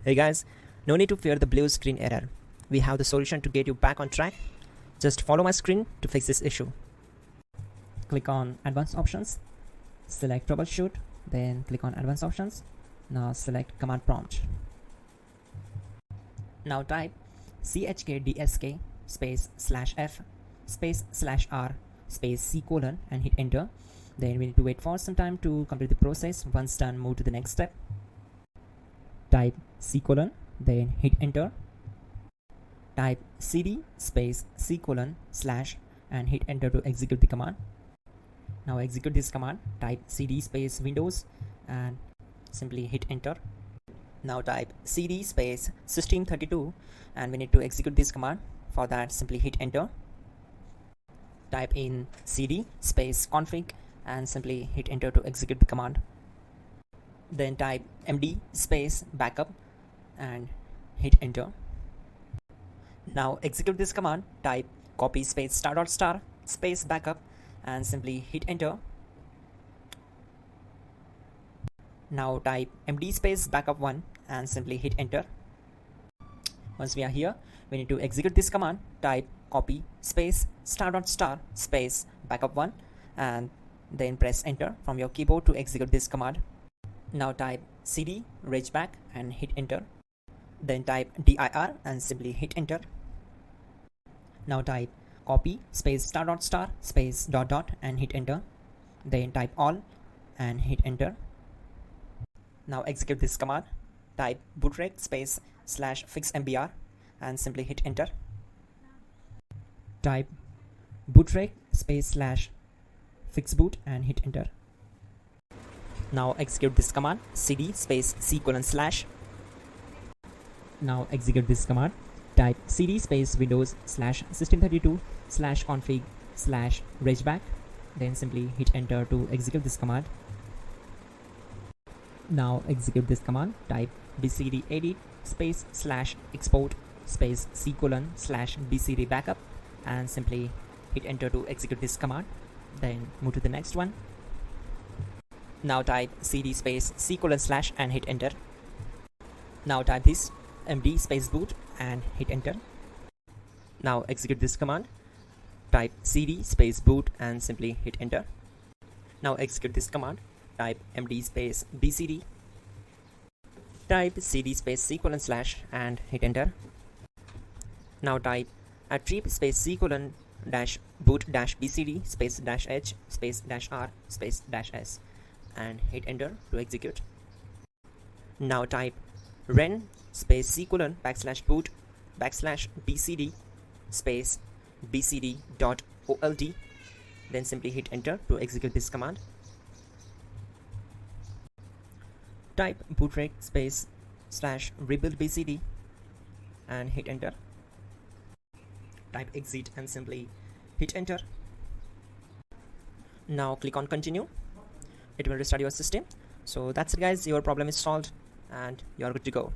Hey guys, no need to fear the blue screen error. We have the solution to get you back on track. Just follow my screen to fix this issue. Click on Advanced Options, select Troubleshoot, then click on Advanced Options. Now select Command Prompt. Now type chkdsk space /f space /r space c colon and hit enter. Then we need to wait for some time to complete the process. Once done, move to the next step. Type c colon, then hit enter. Type cd space c colon / and hit enter to execute the command. Now execute this command. Type cd space windows and simply hit enter. Now type cd space system32 and we need to execute this command. For that, simply hit enter. Type in cd space config and simply hit enter to execute the command. Then type md space backup and hit enter. Now execute this command. Type copy space ** space backup and simply hit enter. Now type md space backup1 and simply hit enter. Once we are here, we need to execute this command. Type copy space ** space backup1 and then press enter from your keyboard to execute this command. Now type cd regback and hit enter. Then type dir and simply hit enter. Now type copy space ** space ... and hit enter. Then type all and hit enter. Now execute this command. Type bootrec space /fixmbr and simply hit enter. Type bootrec space /fixboot and hit enter. Now execute this command. cd space c colon /. Now execute this command. Type cd space windows /system32 /config /regback. Then simply hit enter to execute this command. Now execute this command. Type bcd edit space /export space c colon /bcd backup and simply hit enter to execute this command. Then move to the next one. Now type cd space c colon / and hit enter. Now type this md space boot and hit enter. Now execute this command. Type cd space boot and simply hit enter. Now execute this command. Type md space bcd. Type cd space c colon / and hit enter. Now type attrib space c colon -boot -bcd space -h space -r space -s and hit enter to execute. Now type ren space c colon /boot /bcd space bcd.old. Then simply hit enter to execute this command. Type bootrec space /rebuild bcd and hit enter. Type exit and simply hit enter. Now click on continue. It will restart your system. So that's it guys, your problem is solved and you're good to go.